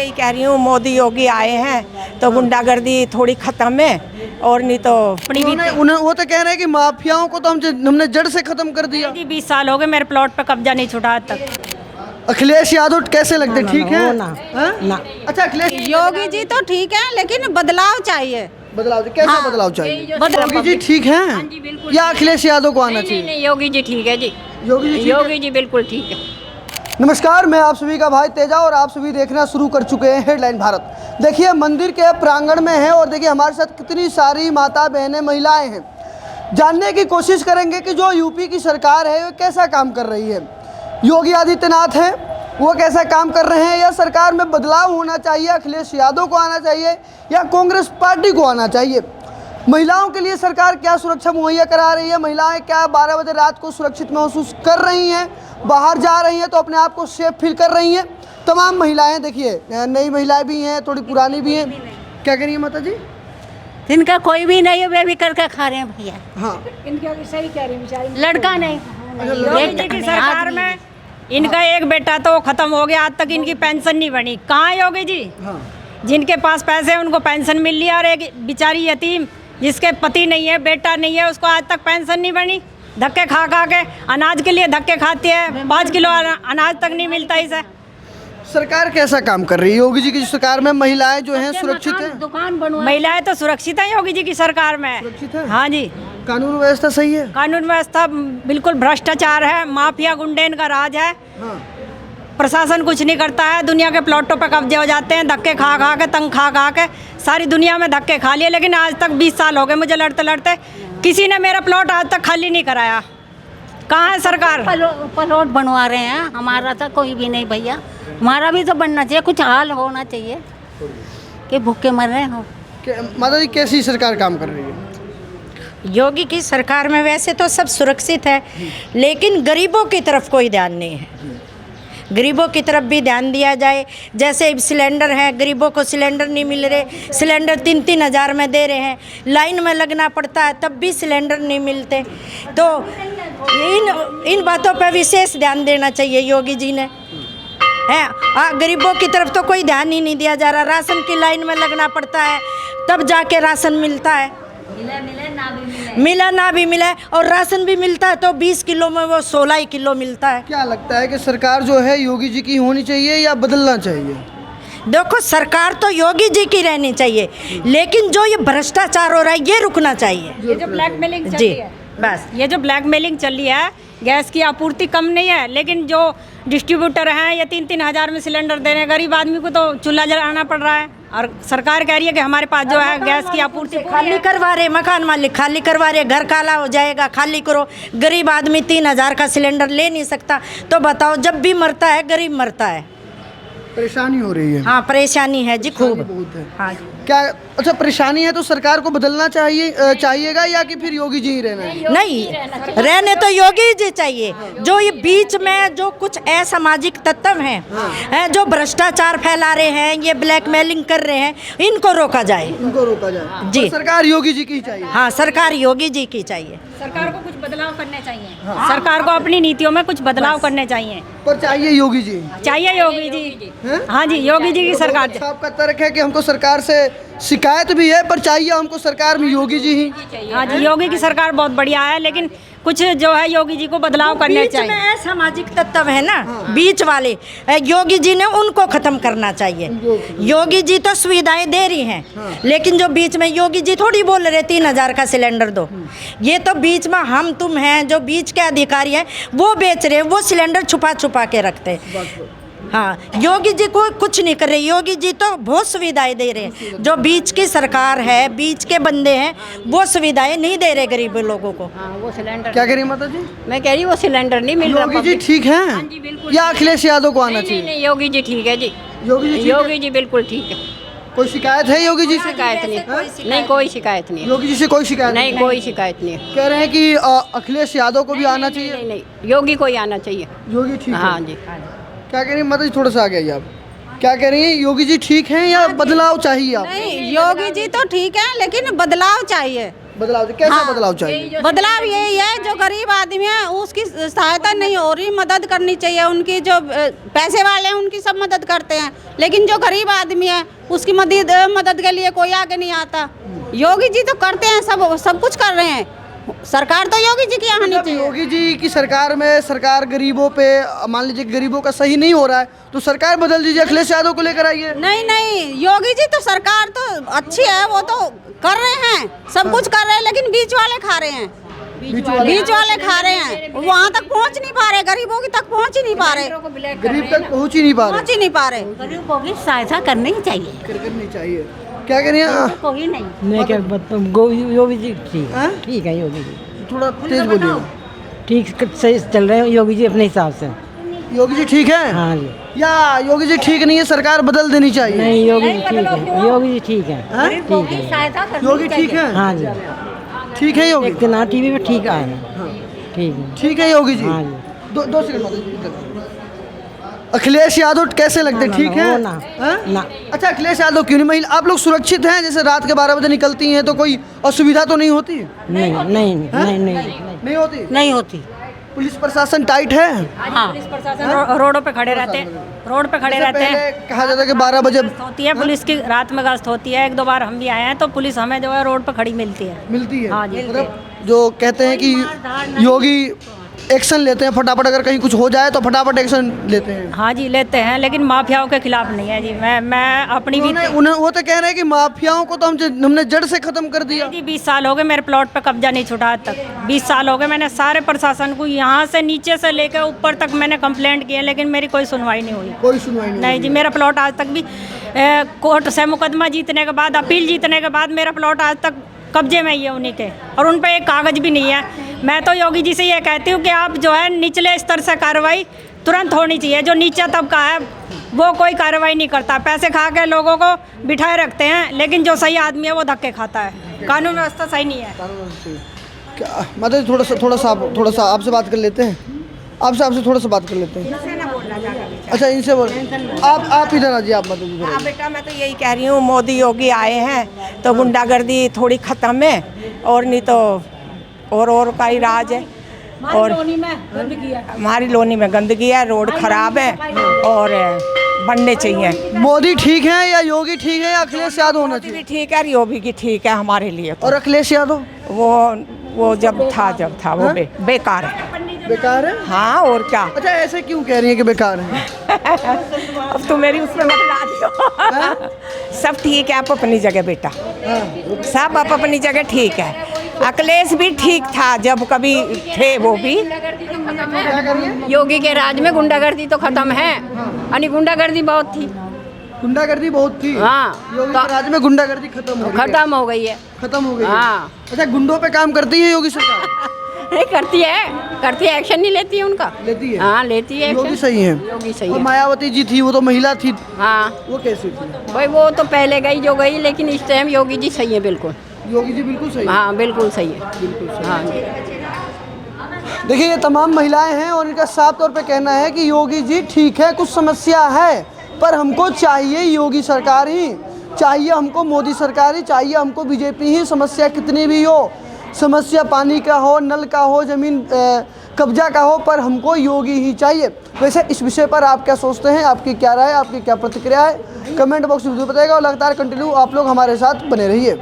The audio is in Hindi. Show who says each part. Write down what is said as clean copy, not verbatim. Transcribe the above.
Speaker 1: यही कह रही हूँ, मोदी योगी आए हैं तो गुंडागर्दी थोड़ी खत्म है, और नहीं तो
Speaker 2: वो तो कह रहे हैं कि माफियाओं को तो हमने जड़ से खत्म कर दिया।
Speaker 3: जी 20 साल हो गए मेरे प्लॉट पे कब्जा नहीं छुटा आज तक।
Speaker 2: अखिलेश यादव कैसे लगते, ठीक है?
Speaker 1: ना।
Speaker 2: अच्छा, अखिलेश
Speaker 4: योगी जी तो ठीक है, लेकिन बदलाव चाहिए।
Speaker 2: बदलाव कैसा बदलाव चाहिए? योगी जी ठीक
Speaker 3: हाँ
Speaker 2: हैं
Speaker 3: जी, बिल्कुल।
Speaker 2: या अखिलेश यादव को आना
Speaker 3: नहीं
Speaker 2: चाहिए?
Speaker 3: नहीं, योगी जी ठीक है जी। योगी जी बिल्कुल ठीक है।
Speaker 2: नमस्कार, मैं आप सभी का भाई तेजा और आप सभी देखना शुरू कर चुके हैं हेडलाइन भारत। देखिए, मंदिर के प्रांगण में है और देखिए हमारे साथ कितनी सारी माता बहनें महिलाएं हैं। जानने की कोशिश करेंगे कि जो यूपी की सरकार है वो कैसा काम कर रही है। योगी आदित्यनाथ हैं, वो कैसा काम कर रहे हैं, या सरकार में बदलाव होना चाहिए, अखिलेश यादव को आना चाहिए या कांग्रेस पार्टी को आना चाहिए। महिलाओं के लिए सरकार क्या सुरक्षा मुहैया करा रही है, महिलाएं क्या 12 बजे रात को सुरक्षित महसूस कर रही हैं, बाहर जा रही हैं तो अपने आप को सेफ फील कर रही हैं। तमाम महिलाएं, देखिए नई महिलाएं भी हैं, थोड़ी पुरानी भी हैं। क्या कह रही है माता जी?
Speaker 3: इनका कोई भी नहीं है, वे भी करके खा रहे हैं भैया।
Speaker 2: हाँ,
Speaker 4: इनका सही कह रही बेचारी।
Speaker 3: लड़का नहीं। योगी जी की सरकार में इनका एक बेटा तो खत्म हो गया, आज तक इनकी पेंशन नहीं बनी। कहाँ है योगी जी?
Speaker 2: हाँ।
Speaker 3: जिनके पास पैसे हैं उनको पेंशन मिल रही है, और एक बेचारी यतीम जिसके पति नहीं है, बेटा नहीं है, उसको आज तक पेंशन नहीं बनी। धक्के खा खा के अनाज के लिए धक्के खाती है, 5 किलो अनाज तक नहीं मिलता इसे।
Speaker 2: सरकार कैसा काम कर रही है योगी जी की सरकार में? महिलाएं जो हैं सुरक्षित हैं?
Speaker 3: दुकान बनवा, महिलाएं तो सुरक्षित हैं योगी जी की सरकार में।
Speaker 2: सुरक्षित है?
Speaker 3: हाँ जी।
Speaker 2: कानून व्यवस्था सही है?
Speaker 3: कानून व्यवस्था बिल्कुल भ्रष्टाचार है, माफिया गुंडे इनका राज है।
Speaker 2: हाँ।
Speaker 3: प्रशासन कुछ नहीं करता है, दुनिया के प्लॉटों पे कब्जे हो जाते हैं, धक्के खा खा के, तंग खा खा के सारी दुनिया में धक्के खा लिए। लेकिन आज तक 20 साल हो गए मुझे लड़ते लड़ते, किसी ने मेरा प्लॉट आज तक खाली नहीं कराया। कहाँ है सरकार?
Speaker 5: प्लॉट बनवा रहे हैं, हमारा तो कोई भी नहीं भैया। हमारा भी तो बनना चाहिए, कुछ हाल होना चाहिए कि भूखे मर रहे हो।
Speaker 2: माता जी, कैसी सरकार काम कर रही है?
Speaker 1: योगी की सरकार में वैसे तो सब सुरक्षित है, लेकिन गरीबों की तरफ कोई ध्यान नहीं है। गरीबों की तरफ भी ध्यान दिया जाए। जैसे सिलेंडर है, गरीबों को सिलेंडर नहीं मिल रहे, सिलेंडर 3-3 हज़ार में दे रहे हैं, लाइन में लगना पड़ता है तब भी सिलेंडर नहीं मिलते। तो इन बातों पर विशेष ध्यान देना चाहिए योगी जी ने। है गरीबों की तरफ तो कोई ध्यान ही नहीं दिया जा रहा। राशन की लाइन में लगना पड़ता है तब जाके राशन मिलता है, मिला ना भी मिला, और राशन भी मिलता है तो 20 किलो में वो 16 ही किलो मिलता है।
Speaker 2: क्या लगता है कि सरकार जो है योगी जी की होनी चाहिए या बदलना चाहिए?
Speaker 1: देखो, सरकार तो योगी जी की रहनी चाहिए, लेकिन जो ये भ्रष्टाचार हो रहा है ये रुकना चाहिए।
Speaker 3: ये जो ब्लैकमेलिंग चल
Speaker 1: जी,
Speaker 3: रही है,
Speaker 1: बस
Speaker 3: ये जो ब्लैकमेलिंग चल रही है, गैस की आपूर्ति कम नहीं है, लेकिन जो डिस्ट्रीब्यूटर हैं ये 3-3 हज़ार में सिलेंडर दे रहे हैं। गरीब आदमी को तो चूल्हा जलाना पड़ रहा है, और सरकार कह रही है कि हमारे पास जो है गैस की आपूर्ति
Speaker 1: खाली करवा रहे, मकान मालिक खाली करवा रहे, घर काला हो जाएगा, खाली करो। गरीब आदमी 3 हज़ार का सिलेंडर ले नहीं सकता, तो बताओ, जब भी मरता है गरीब मरता है।
Speaker 2: परेशानी हो रही है?
Speaker 1: हाँ, परेशानी है जी, खूब।
Speaker 2: बहुत है।
Speaker 1: हाँ।
Speaker 2: क्या अच्छा, परेशानी है तो सरकार को बदलना चाहिएगा या कि फिर योगी जी ही रहना है?
Speaker 1: नहीं, रहने तो योगी जी चाहिए। जो ये बीच में जो कुछ असामाजिक तत्व हैं, जो भ्रष्टाचार फैला रहे हैं, ये ब्लैकमेलिंग कर रहे हैं, इनको रोका जाए।
Speaker 2: इनको रोका जाए
Speaker 1: जी।
Speaker 2: तो सरकार योगी जी की ही चाहिए?
Speaker 1: हाँ, सरकार योगी जी की चाहिए।
Speaker 3: सरकार को कुछ बदलाव करने चाहिए। सरकार को अपनी नीतियों में कुछ बदलाव करने चाहिए।
Speaker 2: पर चाहिए योगी जी?
Speaker 3: चाहिए योगी जी।
Speaker 2: हैं?
Speaker 3: हाँ जी, योगी जी की सरकार।
Speaker 2: अच्छा, आपका तर्क है कि हमको सरकार से शिकायत भी है, पर चाहिए हमको सरकार में योगी जी ही?
Speaker 3: हाँ जी, योगी की सरकार बहुत बढ़िया है, लेकिन कुछ जो है योगी जी को बदलाव करने
Speaker 1: बीच
Speaker 3: चाहिए।
Speaker 1: में सामाजिक तत्व है ना, बीच वाले योगी जी ने उनको खत्म करना चाहिए। योगी जी तो सुविधाएं दे रही हैं, लेकिन जो बीच में योगी जी थोड़ी बोल रहे 3 हज़ार का सिलेंडर दो, ये तो बीच में हम तुम हैं, जो बीच के अधिकारी हैं वो बेच रहे हैं, वो सिलेंडर छुपा छुपा के रखते हैं। हाँ, योगी जी को कुछ नहीं कर रहे, योगी जी तो बहुत सुविधाएं दे रहे हैं। जो बीच की सरकार है, बीच के बंदे हैं, वो सुविधाएं नहीं दे रहे गरीब लोगों को।
Speaker 5: हाँ, वो सिलेंडर
Speaker 2: क्या कह रही है माता जी?
Speaker 5: मैं कह रही हूँ वो सिलेंडर नहीं मिल रहा।
Speaker 2: योगी जी ठीक
Speaker 3: हाँ जी,
Speaker 2: हैं
Speaker 3: बिल्कुल।
Speaker 2: या अखिलेश यादव को आना
Speaker 3: नहीं
Speaker 2: चाहिए?
Speaker 3: नहीं, योगी जी ठीक है जी।
Speaker 2: योगी जी ठीक है?
Speaker 3: योगी जी बिल्कुल ठीक है।
Speaker 2: कोई शिकायत है योगी जी से?
Speaker 3: शिकायत नहीं, नहीं कोई शिकायत नहीं है।
Speaker 2: योगी जी से कोई शिकायत
Speaker 3: नहीं, कोई शिकायत नहीं है।
Speaker 2: कह रहे हैं कि अखिलेश यादव को भी आना चाहिए?
Speaker 3: नहीं नहीं, योगी को ही आना चाहिए।
Speaker 2: योगी ठीक है?
Speaker 3: हाँ जी।
Speaker 2: क्या कह रही है माता जी, थोड़ा सा आगे आइए आप। क्या कह रही हैं, योगी जी ठीक हैं या बदलाव चाहिए आप?
Speaker 4: नहीं, योगी जी तो ठीक है, लेकिन बदलाव चाहिए।
Speaker 2: बदलाव कैसा बदलाव चाहिए?
Speaker 4: बदलाव यही है, जो गरीब आदमी है उसकी सहायता नहीं हो रही, मदद करनी चाहिए। उनकी जो पैसे वाले हैं उनकी सब मदद करते हैं, लेकिन जो गरीब आदमी है उसकी मदद के लिए कोई आगे नहीं आता। योगी जी तो करते हैं, सब कुछ कर रहे हैं। सरकार तो योगी जी की आनी चाहिए।
Speaker 2: योगी जी की सरकार में सरकार गरीबों पे, मान लीजिए गरीबों का सही नहीं हो रहा है तो सरकार बदल दीजिए, अखिलेश यादव को लेकर आइए।
Speaker 4: नहीं, योगी जी तो सरकार तो अच्छी है, वो तो कर रहे हैं, सब कुछ कर रहे हैं, लेकिन बीच वाले खा रहे हैं। बीच वाले खा रहे हैं, वहाँ तक पहुँच नहीं पा रहे, गरीबों की तक पहुँच ही नहीं पा रहे,
Speaker 2: गरीब तक पहुँच ही नहीं पा रहे।
Speaker 5: गरीबों की सहायता करनी चाहिए,
Speaker 2: करनी चाहिए। क्या कह रही हैं?
Speaker 5: कोई नहीं।
Speaker 6: मैं क्या योगी जी ठीक है योगी जी
Speaker 2: थोड़ा तेज बोलिए।
Speaker 6: ठीक सही चल रहे हैं योगी जी अपने हिसाब से।
Speaker 2: योगी जी ठीक है?
Speaker 6: हाँ जी।
Speaker 2: या योगी जी ठीक नहीं है, सरकार बदल देनी चाहिए?
Speaker 6: नहीं योगी जी ठीक है, योगी जी ठीक है, ठीक है
Speaker 2: योगी ठीक है।
Speaker 6: हाँ जी
Speaker 2: ठीक है योगी,
Speaker 6: देखते ना टीवी पे ठीक आए ठीक है।
Speaker 2: ठीक है योगी जी।
Speaker 6: हाँ जी।
Speaker 2: दो सेकंड। अखिलेश यादव कैसे लगते हैं? ठीक है
Speaker 6: ना,
Speaker 2: हाँ?
Speaker 6: ना।
Speaker 2: अच्छा अखिलेश यादव क्यों नहीं? महिला आप लोग सुरक्षित हैं? जैसे रात के 12 बजे निकलती हैं तो कोई असुविधा तो नहीं होती? नहीं होती।
Speaker 5: नहीं होती।
Speaker 2: पुलिस प्रशासन टाइट है?
Speaker 5: हाँ,
Speaker 3: पुलिस प्रशासन रोडों पे खड़े रहते हैं, रोड पे खड़े रहते हैं।
Speaker 2: पहले कहा जाता है कि 12 बजे
Speaker 3: होती है पुलिस की, रात में गश्त होती है। 1-2 बार हम भी आए हैं तो पुलिस हमें जो है रोड पे खड़ी मिलती है।
Speaker 2: मिलती है।
Speaker 3: हाँ जी।
Speaker 2: मतलब जो कहते हैं कि योगी एक्शन लेते हैं फटाफट, अगर कहीं कुछ हो जाए तो फटाफट एक्शन लेते हैं।
Speaker 3: हाँ जी लेते हैं, लेकिन माफियाओं के खिलाफ नहीं है जी। मैं अपनी भी
Speaker 2: वो तो कह रहे हैं कि माफियाओं को तो हमने जड़ से खत्म कर दिया।
Speaker 3: जी 20 साल हो गए मेरे प्लॉट पे कब्जा नहीं छुटा आज तक। 20 साल हो गए, मैंने सारे प्रशासन को यहाँ से नीचे से लेकर ऊपर तक मैंने कंप्लेंट की है, लेकिन मेरी कोई सुनवाई नहीं हुई।
Speaker 2: कोई सुनवाई
Speaker 3: नहीं जी, मेरा प्लॉट आज तक भी कोर्ट से मुकदमा जीतने के बाद, अपील जीतने के बाद मेरा प्लॉट आज तक कब्जे में ही है उन्हीं के, और उन पर एक कागज भी नहीं है। मैं तो योगी जी से ये कहती हूँ कि आप जो है निचले स्तर से कार्रवाई तुरंत होनी चाहिए। जो नीचा तबका है वो कोई कार्रवाई नहीं करता, पैसे खा के लोगों को बिठाए रखते हैं, लेकिन जो सही आदमी है वो धक्के खाता है। कानून व्यवस्था सही नहीं है।
Speaker 2: क्या मतलब थोड़ा सा आपसे बात कर लेते हैं, आपसे थोड़ा सा बात कर लेते हैं। अच्छा इनसे बोल, आप इधर आ जाइए, आप मतलब।
Speaker 7: हाँ बेटा, मैं तो यही कह रही हूँ, मोदी योगी आए हैं तो गुंडागर्दी थोड़ी ख़त्म है, और नहीं तो और का ही राज है। और हमारी लोनी में गंदगी है, रोड खराब है और बनने चाहिए।
Speaker 2: मोदी ठीक है या योगी ठीक है या अखिलेश यादव होना चाहिए?
Speaker 7: ठीक है, योगी की ठीक है हमारे लिए तो।
Speaker 2: और अखिलेश यादव
Speaker 7: वो जब था वो बेकार है।
Speaker 2: बेकार है?
Speaker 7: हाँ और क्या।
Speaker 2: अच्छा ऐसे क्यों कह रही है कि बेकार है?
Speaker 7: अब तो मेरी उसमें मत ला दियो। सब ठीक है आप अपनी जगह बेटा, सब आप अपनी जगह ठीक है। अखिलेश भी ठीक था जब कभी थे, वो भी।
Speaker 8: योगी के राज में गुंडागर्दी तो खत्म है, यानी गुंडागर्दी बहुत थी।
Speaker 2: गुंडागर्दी बहुत थी।
Speaker 8: हाँ,
Speaker 2: योगी के राज में गुंडागर्दी खत्म हो गई है। खत्म हो गई है।
Speaker 8: हाँ।
Speaker 2: अच्छा गुंडों पे काम करती है योगी सरकार?
Speaker 8: नहीं करती है, एक्शन नहीं लेती है उनका।
Speaker 2: लेती है?
Speaker 8: हाँ लेती है।
Speaker 2: योगी सही है।
Speaker 8: योगी सही
Speaker 2: और
Speaker 8: है।
Speaker 2: मायावती जी थी, वो तो महिला थी।
Speaker 8: हाँ
Speaker 2: वो कैसी थी?
Speaker 8: भाई वो तो पहले गई जो गई, लेकिन इस टाइम योगी जी सही है बिल्कुल।
Speaker 2: योगी जी बिल्कुल सही है।
Speaker 8: हाँ बिल्कुल सही है। हाँ जी।
Speaker 2: देखिए ये तमाम महिलाएं हैं और इनका साफ तौर पे कहना है कि योगी जी ठीक है, कुछ समस्या है पर हमको चाहिए योगी सरकार ही चाहिए, हमको मोदी सरकार ही चाहिए, हमको बीजेपी ही। समस्या कितनी भी हो, समस्या पानी का हो, नल का हो, ज़मीन कब्जा का हो, पर हमको योगी ही चाहिए। वैसे इस विषय पर आप क्या सोचते हैं, आपकी क्या राय, आपकी क्या प्रतिक्रिया है, कमेंट बॉक्स में जरूर बताइएगा और लगातार कंटिन्यू आप लोग हमारे साथ बने रहिए।